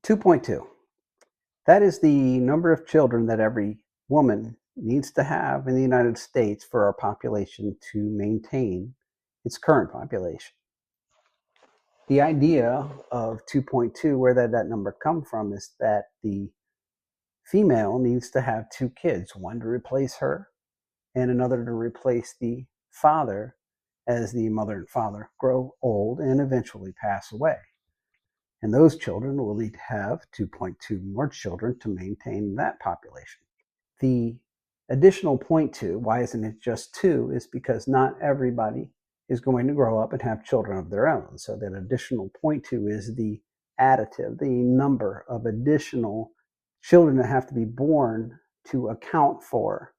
2.2. That is the number of children that every woman needs to have in the United States for our population to maintain its current population. The idea of 2.2, where that number comes from, is that the female needs to have two kids, one to replace her and another to replace the father as the mother and father grow old and eventually pass away. And those children will need to have 2.2 more children to maintain that population. The additional 0.2, why isn't it just 2, is because not everybody is going to grow up and have children of their own. So that additional 0.2 is the additive, the number of additional children that have to be born to account for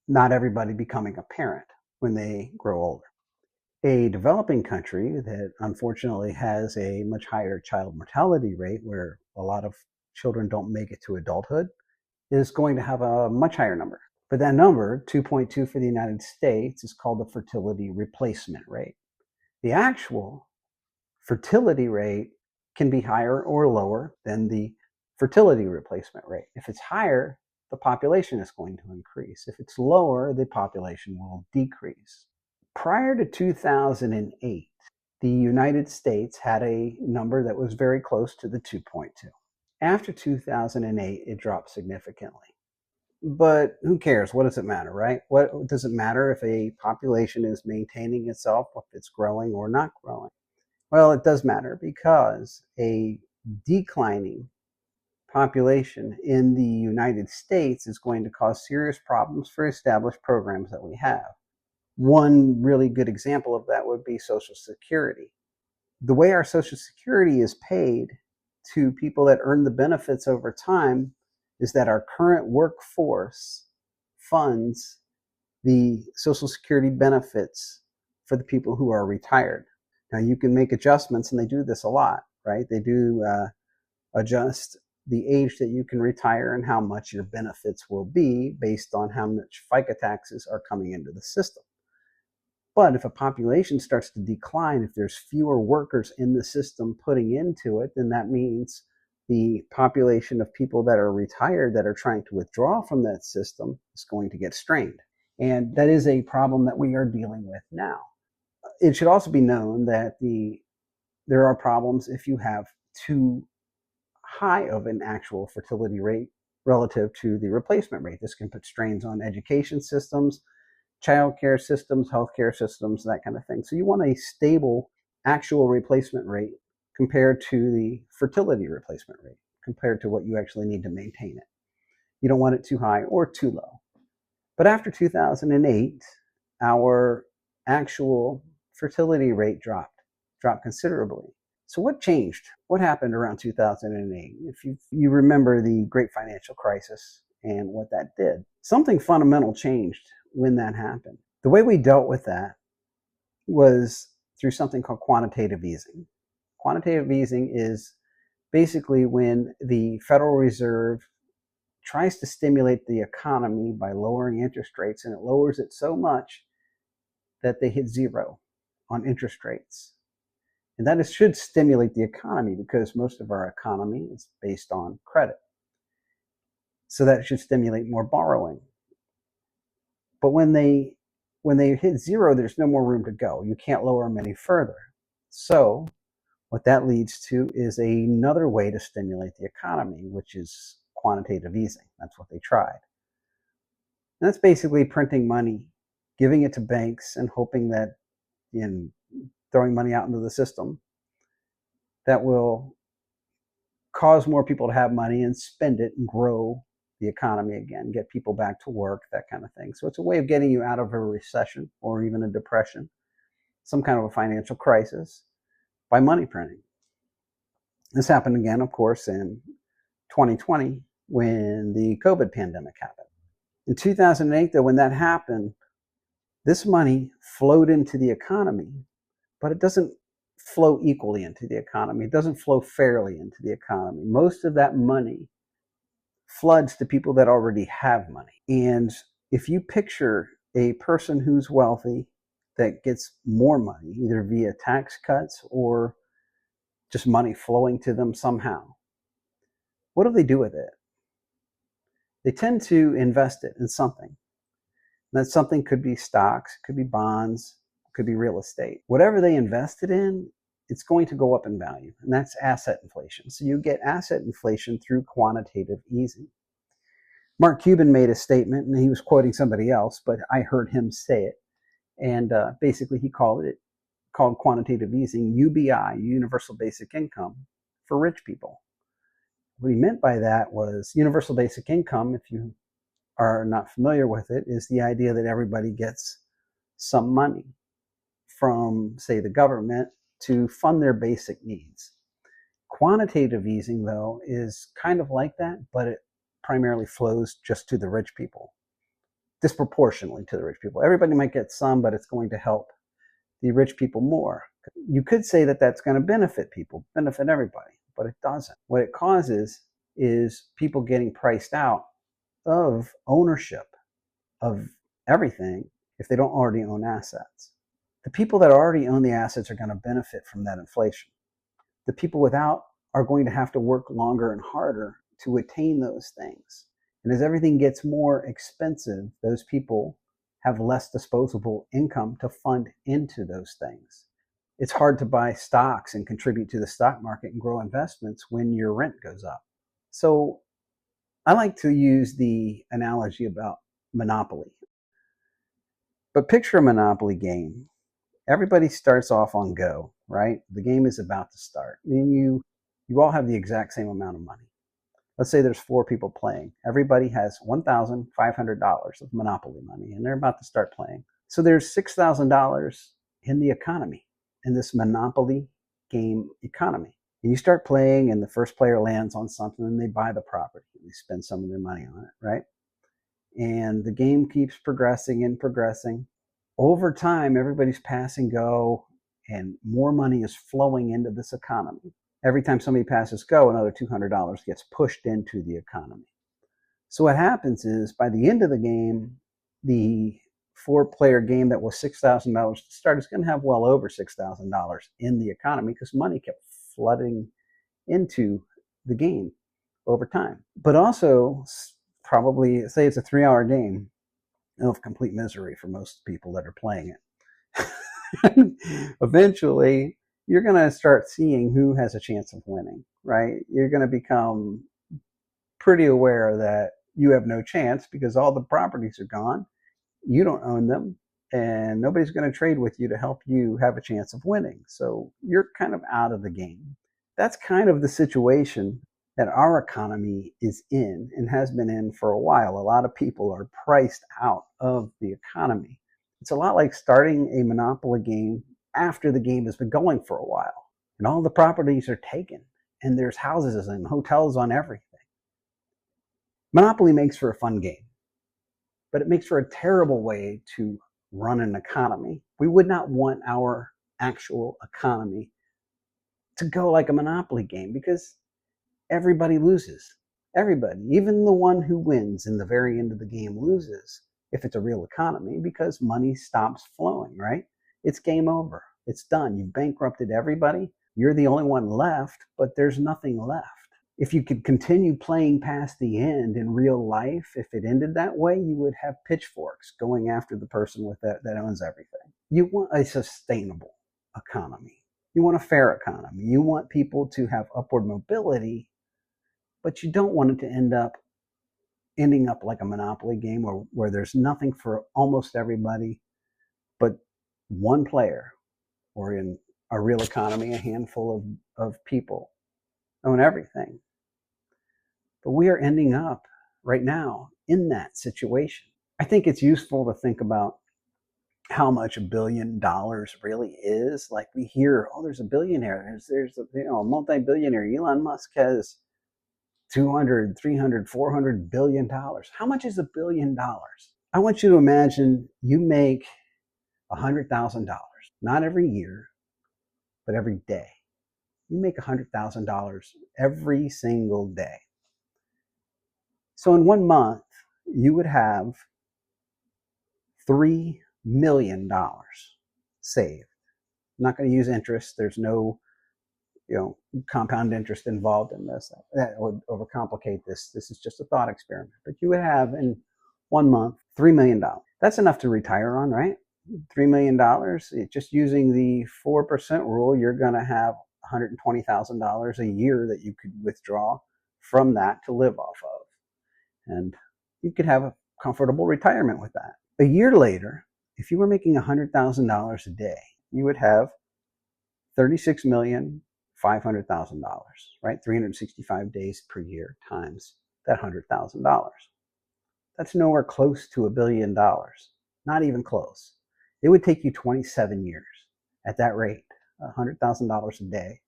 not everybody becoming a parent when they grow older. A developing country that unfortunately has a much higher child mortality rate, where a lot of children don't make it to adulthood, is going to have a much higher number. But that number, 2.2 for the United States, is called the fertility replacement rate. The actual fertility rate can be higher or lower than the fertility replacement rate. If it's higher, the population is going to increase. If it's lower, the population will decrease. Prior to 2008, the United States had a number that was very close to the 2.2. After 2008, it dropped significantly. But who cares? What does it matter, right? What does it matter if a population is maintaining itself, if it's growing or not growing? Well, it does matter, because a declining population in the United States is going to cause serious problems for established programs that we have. One really good example of that would be Social Security. The way our Social Security is paid to people that earn the benefits over time is that our current workforce funds the Social Security benefits for the people who are retired. Now, you can make adjustments, and they do this a lot, right? They do adjust the age that you can retire and how much your benefits will be based on how much FICA taxes are coming into the system. But if a population starts to decline, if there's fewer workers in the system putting into it, then that means the population of people that are retired that are trying to withdraw from that system is going to get strained. And that is a problem that we are dealing with now. It should also be known that there are problems if you have too high of an actual fertility rate relative to the replacement rate. This can put strains on education systems, childcare systems, healthcare systems, that kind of thing. So you want a stable actual replacement rate compared to the fertility replacement rate, compared to what you actually need to maintain it. You don't want it too high or too low. But after 2008, our actual fertility rate dropped considerably. So what changed? What happened around 2008? If you remember the great financial crisis and what that did, something fundamental changed when that happened. The way we dealt with that was through something called quantitative easing. Quantitative easing is basically when the Federal Reserve tries to stimulate the economy by lowering interest rates, and it lowers it so much that they hit zero on interest rates. And that should stimulate the economy, because most of our economy is based on credit. So that should stimulate more borrowing. But when they hit zero, there's no more room to go. You can't lower them any further. So what that leads to is another way to stimulate the economy, which is quantitative easing. That's what they tried. And that's basically printing money, giving it to banks, and hoping that in throwing money out into the system that will cause more people to have money and spend it and grow the economy again, get people back to work, that kind of thing. So it's a way of getting you out of a recession or even a depression, some kind of a financial crisis, by money printing. This happened again, of course, in 2020 when the COVID pandemic happened. In 2008, though, when that happened, this money flowed into the economy, but it doesn't flow equally into the economy. It doesn't flow fairly into the economy. Most of that money floods to people that already have money. And if you picture a person who's wealthy that gets more money, either via tax cuts or just money flowing to them somehow, What do they do with it? They tend to invest it in something. And that something could be stocks, could be bonds, could be real estate. Whatever they invested in, it's going to go up in value, and that's asset inflation. So you get asset inflation through quantitative easing. Mark Cuban made a statement, and he was quoting somebody else, but I heard him say it. And basically, he called quantitative easing UBI, universal basic income, for rich people. What he meant by that was universal basic income, if you are not familiar with it, is the idea that everybody gets some money from, say, the government to fund their basic needs. Quantitative easing, though, is kind of like that, but it primarily flows just to the rich people, disproportionately to the rich people. Everybody might get some, but it's going to help the rich people more. You could say that that's going to benefit people, benefit everybody, but it doesn't. What it causes is people getting priced out of ownership of everything if they don't already own assets. The people that already own the assets are going to benefit from that inflation. The people without are going to have to work longer and harder to attain those things. And as everything gets more expensive, those people have less disposable income to fund into those things. It's hard to buy stocks and contribute to the stock market and grow investments when your rent goes up. So I like to use the analogy about Monopoly. But picture a Monopoly game. Everybody starts off on go, right? The game is about to start. And you all have the exact same amount of money. Let's say there's 4 people playing. Everybody has $1,500 of Monopoly money, and they're about to start playing. So there's $6,000 in the economy, in this Monopoly game economy. And you start playing, and the first player lands on something, and they buy the property. They spend some of their money on it, right? And the game keeps progressing and progressing. Over time, everybody's passing go, and more money is flowing into this economy. Every time somebody passes go, another $200 gets pushed into the economy. So what happens is, by the end of the game, the 4-player game that was $6,000 to start is going to have well over $6,000 in the economy because money kept flooding into the game over time. But also, probably, say it's a 3-hour game of complete misery for most people that are playing it. Eventually, you're going to start seeing who has a chance of winning, right? You're going to become pretty aware that you have no chance because all the properties are gone. You don't own them, and nobody's going to trade with you to help you have a chance of winning. So you're kind of out of the game. That's kind of the situation that our economy is in and has been in for a while. A lot of people are priced out of the economy. It's a lot like starting a Monopoly game after the game has been going for a while, and all the properties are taken, and there's houses and hotels on everything. Monopoly makes for a fun game, but it makes for a terrible way to run an economy. We would not want our actual economy to go like a Monopoly game because everybody loses. Everybody, even the one who wins in the very end of the game, loses if it's a real economy because money stops flowing, right? It's game over. It's done. You've bankrupted everybody. You're the only one left, but there's nothing left. If you could continue playing past the end in real life, if it ended that way, you would have pitchforks going after the person with that owns everything. You want a sustainable economy. You want a fair economy. You want people to have upward mobility, but you don't want it to ending up like a Monopoly game where there's nothing for almost everybody but one player, or in a real economy, a handful of people own everything. But we are ending up right now in that situation. I think it's useful to think about how much $1 billion really is. Like, we hear, oh, there's a billionaire, there's a multi-billionaire. Elon Musk has 200, 300, 400 billion dollars. How much is $1 billion? I want you to imagine you make $100,000, not every year, but every day. You make $100,000 every single day. So in 1 month, you would have $3 million saved. I'm not going to use interest. There's no compound interest involved in this. That would overcomplicate this. This is just a thought experiment. But you would have in 1 month $3 million. That's enough to retire on, right? $3 million. Just using the 4% rule, you're going to have $120,000 a year that you could withdraw from that to live off of. And you could have a comfortable retirement with that. A year later, if you were making $100,000 a day, you would have $36,500,000, right? 365 days per year times that $100,000. That's nowhere close to $1 billion. Not even close. It would take you 27 years at that rate, $100,000 a day,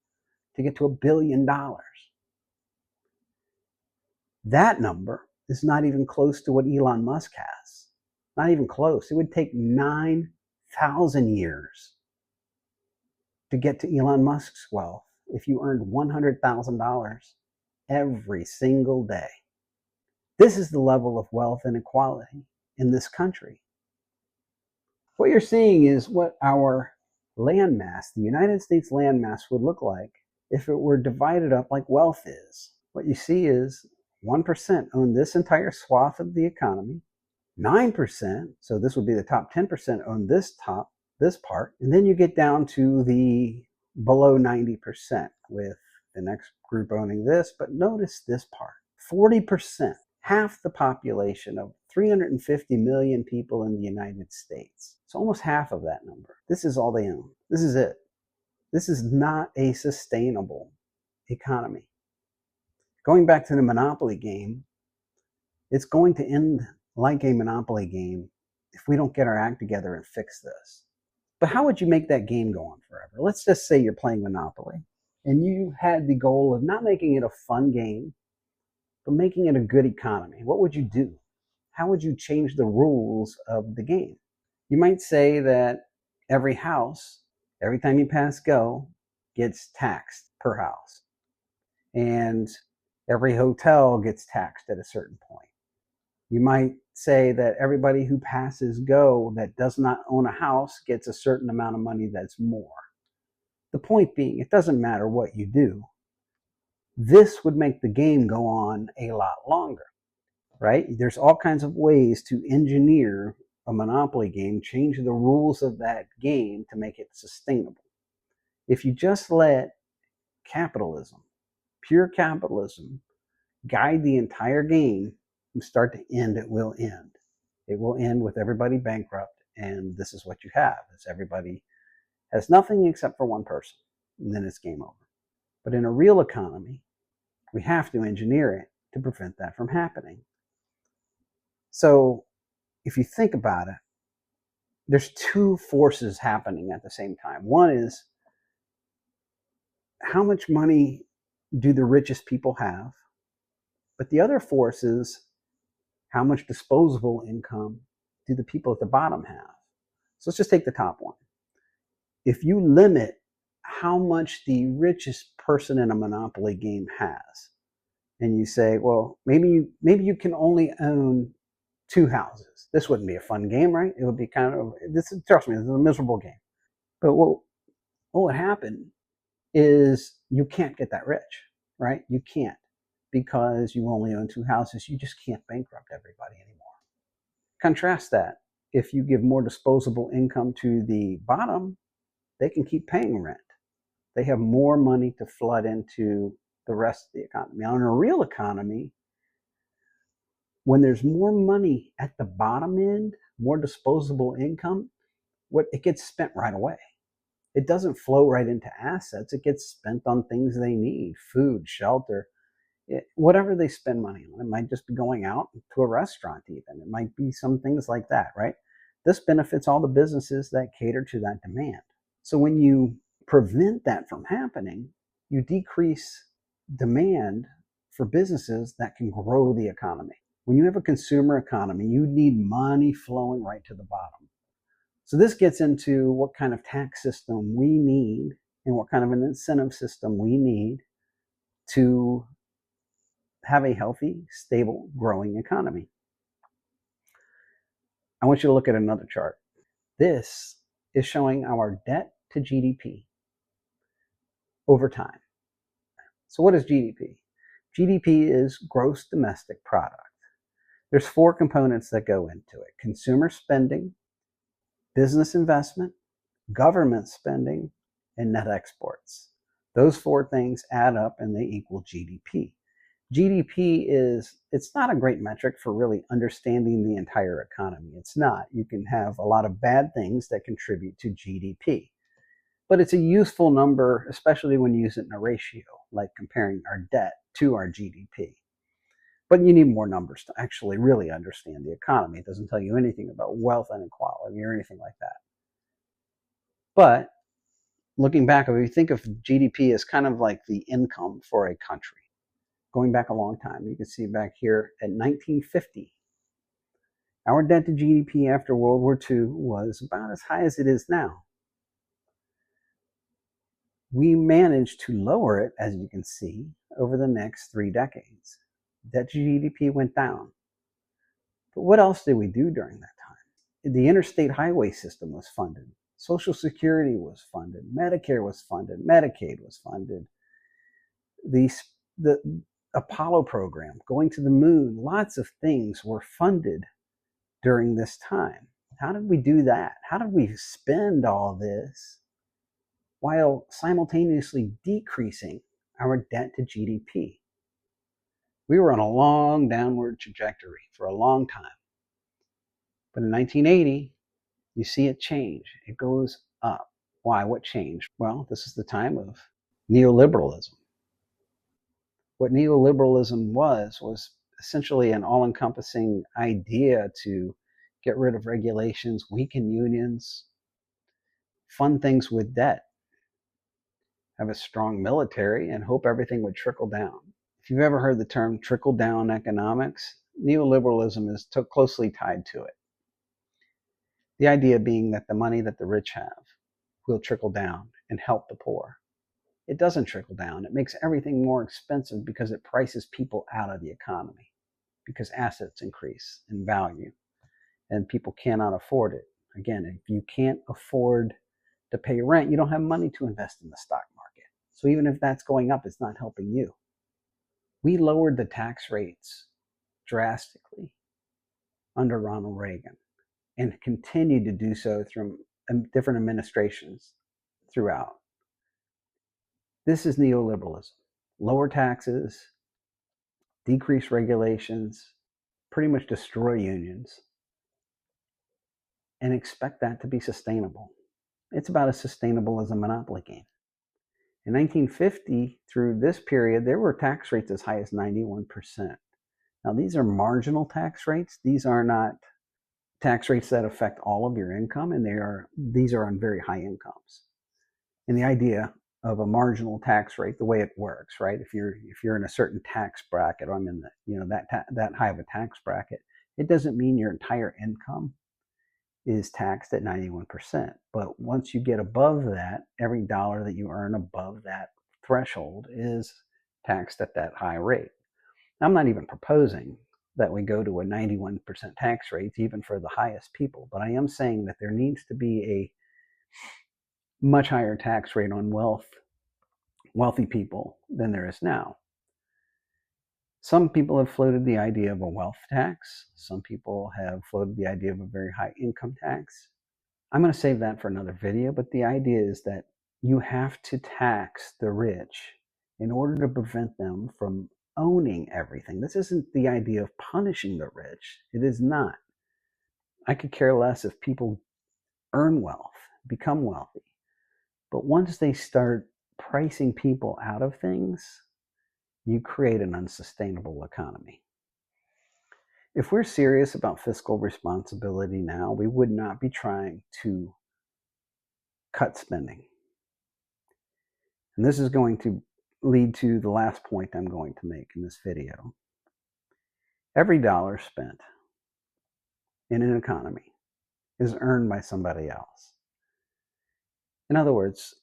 to get to $1 billion. That number is not even close to what Elon Musk has. Not even close. It would take 9,000 years to get to Elon Musk's wealth if you earned $100,000 every single day. This is the level of wealth inequality in this country. What you're seeing is what our landmass, the United States landmass, would look like if it were divided up like wealth is. What you see is 1% own this entire swath of the economy, 9%, so this would be the top 10%, own this part, and then you get down to the below 90% with the next group owning this. But notice this part, 40%, half the population of 350 million people in the United States. It's almost half of that number. This is all they own. This is it. This is not a sustainable economy. Going back to the monopoly game, it's going to end like a monopoly game if we don't get our act together and fix this. But how would you make that game go on forever? Let's just say you're playing Monopoly and you had the goal of not making it a fun game, but making it a good economy. What would you do? How would you change the rules of the game? You might say that every house, every time you pass go, gets taxed per house. And every hotel gets taxed at a certain point. You might say that everybody who passes go that does not own a house gets a certain amount of money that's more. The point being, it doesn't matter what you do. This would make the game go on a lot longer, right? There's all kinds of ways to engineer a monopoly game, change the rules of that game to make it sustainable. If you just let capitalism, pure capitalism, guide the entire game from start to end, it will end. It will end with everybody bankrupt, and this is what you have. Is everybody has nothing except for one person, and then it's game over. But in a real economy, we have to engineer it to prevent that from happening. So if you think about it, there's two forces happening at the same time. One is, how much money do the richest people have? But the other force is, how much disposable income do the people at the bottom have? So let's just take the top one. If you limit how much the richest person in a monopoly game has, and you say, well, maybe you can only own 2 houses. This wouldn't be a fun game, right? It would be trust me, this is a miserable game. But what would happen is you can't get that rich, right? You can't, because you only own 2 houses. You just can't bankrupt everybody anymore. Contrast that. If you give more disposable income to the bottom, they can keep paying rent. They have more money to flood into the rest of the economy. Now, in a real economy, when there's more money at the bottom end, more disposable income, it gets spent right away. It doesn't flow right into assets. It gets spent on things they need, food, shelter, whatever they spend money on. It might just be going out to a restaurant even. It might be some things like that, right? This benefits all the businesses that cater to that demand. So when you prevent that from happening, you decrease demand for businesses that can grow the economy. When you have a consumer economy, you need money flowing right to the bottom. So this gets into what kind of tax system we need and what kind of an incentive system we need to have a healthy, stable, growing economy. I want you to look at another chart. This is showing our debt to GDP over time. So what is GDP? GDP is gross domestic product. There's 4 components that go into it: consumer spending, business investment, government spending, and net exports. Those 4 things add up and they equal GDP. GDP it's not a great metric for really understanding the entire economy. It's not. You can have a lot of bad things that contribute to GDP. But it's a useful number, especially when you use it in a ratio, like comparing our debt to our GDP. But you need more numbers to actually really understand the economy. It doesn't tell you anything about wealth inequality or anything like that. But looking back, if you think of GDP as kind of like the income for a country, going back a long time, you can see back here at 1950, our debt to GDP after World War II was about as high as it is now. We managed to lower it, as you can see, over the next 3 decades. Debt to GDP went down. But what else did we do during that time? The interstate highway system was funded. Social Security was funded. Medicare was funded. Medicaid was funded. The Apollo program, going to the moon, lots of things were funded during this time. How did we do that? How did we spend all this while simultaneously decreasing our debt to GDP? We were on a long downward trajectory for a long time. But in 1980, you see it change. It goes up. Why? What changed? Well, this is the time of neoliberalism. What neoliberalism was essentially an all-encompassing idea to get rid of regulations, weaken unions, fund things with debt, have a strong military, and hope everything would trickle down. If you've ever heard the term trickle-down economics, neoliberalism is closely tied to it. The idea being that the money that the rich have will trickle down and help the poor. It doesn't trickle down. It makes everything more expensive because it prices people out of the economy, because assets increase in value and people cannot afford it. Again, if you can't afford to pay rent, you don't have money to invest in the stock market. So even if that's going up, it's not helping you. We lowered the tax rates drastically under Ronald Reagan and continued to do so through different administrations throughout. This is neoliberalism. Lower taxes, decrease regulations, pretty much destroy unions, and expect that to be sustainable. It's about as sustainable as a Monopoly game. In 1950, through this period, there were tax rates as high as 91%. Now, these are marginal tax rates. These are not tax rates that affect all of your income, and these are on very high incomes. And the idea of a marginal tax rate, the way it works, right? If you're in a certain tax bracket, or I'm in that high of a tax bracket, it doesn't mean your entire income is taxed at 91%. But once you get above that, every dollar that you earn above that threshold is taxed at that high rate. I'm not even proposing that we go to a 91% tax rate, even for the highest people, but I am saying that there needs to be a much higher tax rate on wealthy people than there is now. Some people have floated the idea of a wealth tax. Some people have floated the idea of a very high income tax. I'm going to save that for another video, but the idea is that you have to tax the rich in order to prevent them from owning everything. This isn't the idea of punishing the rich. It is not. I could care less if people earn wealth, become wealthy. But once they start pricing people out of things, you create an unsustainable economy. If we're serious about fiscal responsibility now, we would not be trying to cut spending. And this is going to lead to the last point I'm going to make in this video. Every dollar spent in an economy is earned by somebody else. In other words,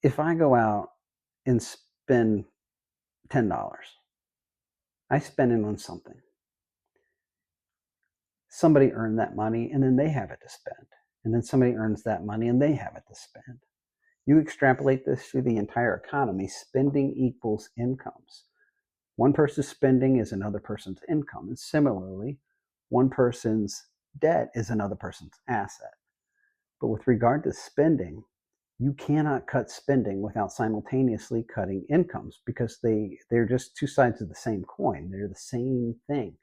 if I go out and spend $10, I spend it on something. Somebody earned that money and then they have it to spend. And then somebody earns that money and they have it to spend. You extrapolate this through the entire economy, spending equals incomes. One person's spending is another person's income, and similarly, one person's debt is another person's asset. But with regard to spending, you cannot cut spending without simultaneously cutting incomes, because they're just two sides of the same coin. They're the same thing.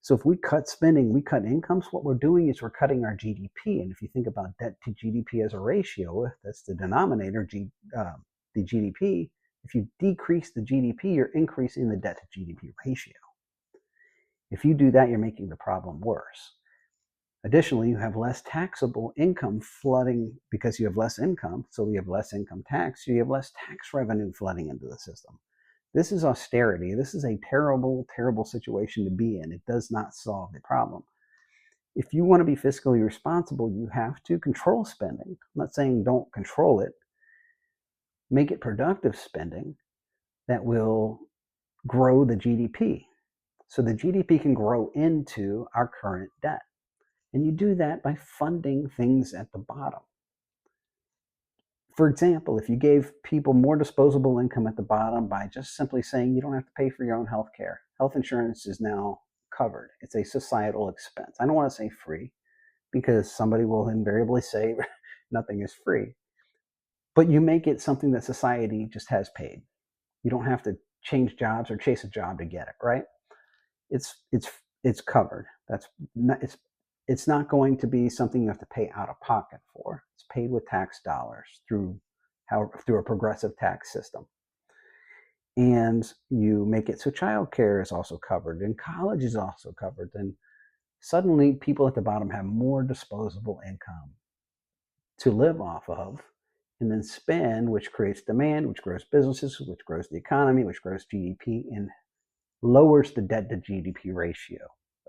So if we cut spending, we cut incomes, what we're doing is we're cutting our GDP. And if you think about debt to GDP as a ratio, that's the denominator, the GDP. If you decrease the GDP, you're increasing the debt to GDP ratio. If you do that, you're making the problem worse. Additionally, you have less taxable income flooding because you have less income, so you have less income tax, so you have less tax revenue flooding into the system. This is austerity. This is a terrible, terrible situation to be in. It does not solve the problem. If you want to be fiscally responsible, you have to control spending. I'm not saying don't control it. Make it productive spending that will grow the GDP. So the GDP can grow into our current debt. And you do that by funding things at the bottom. For example, if you gave people more disposable income at the bottom by just simply saying you don't have to pay for your own health care. Health insurance is now covered. It's a societal expense. I don't want to say free, because somebody will invariably say nothing is free. But you make it something that society just has paid. You don't have to change jobs or chase a job to get it, right? It's covered. It's not going to be something you have to pay out of pocket for. It's paid with tax dollars through a progressive tax system. And you make it so childcare is also covered, and college is also covered. And suddenly people at the bottom have more disposable income to live off of and then spend, which creates demand, which grows businesses, which grows the economy, which grows GDP, and lowers the debt to GDP ratio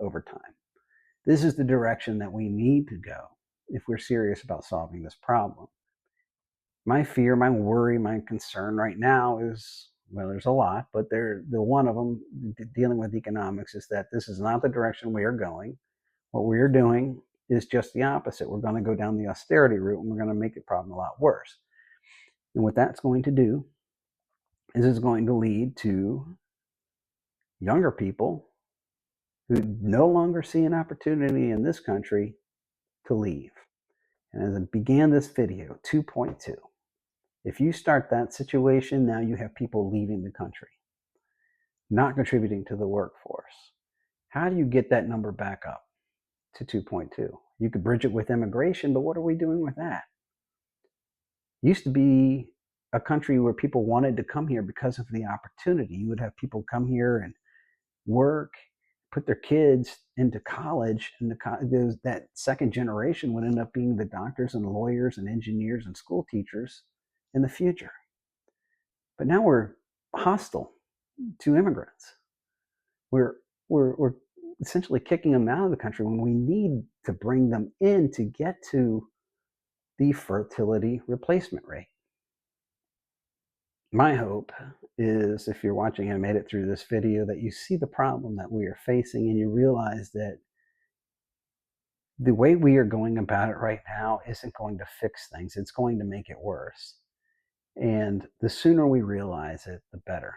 over time. This is the direction that we need to go if we're serious about solving this problem. My fear, my worry, my concern right now is, well, there's a lot, but the one of them, dealing with economics, is that this is not the direction we are going. What we are doing is just the opposite. We're going to go down the austerity route, and we're going to make the problem a lot worse. And what that's going to do is it's going to lead to younger people who no longer see an opportunity in this country to leave. And as I began this video, 2.2, if you start that situation, now you have people leaving the country, not contributing to the workforce. How do you get that number back up to 2.2? You could bridge it with immigration, but what are we doing with that? It used to be a country where people wanted to come here because of the opportunity. You would have people come here and work, put their kids into college, and that second generation would end up being the doctors and lawyers and engineers and school teachers in the future. But now we're hostile to immigrants. We're essentially kicking them out of the country when we need to bring them in to get to the fertility replacement rate. My hope is, if you're watching and made it through this video, that you see the problem that we are facing and you realize that the way we are going about it right now isn't going to fix things. It's going to make it worse. And the sooner we realize it, the better.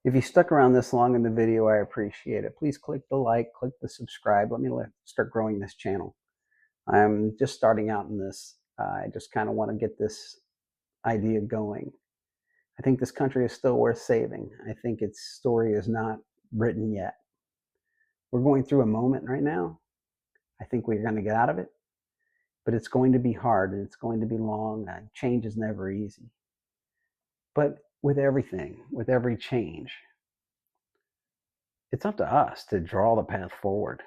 If you stuck around this long in the video, I appreciate it. Please click the like, click the subscribe. Let me start growing this channel. I'm just starting out in this. I just kind of want to get this idea going. I think this country is still worth saving. I think its story is not written yet. We're going through a moment right now. I think we're going to get out of it, but it's going to be hard and it's going to be long, and change is never easy. But with everything, with every change, it's up to us to draw the path forward.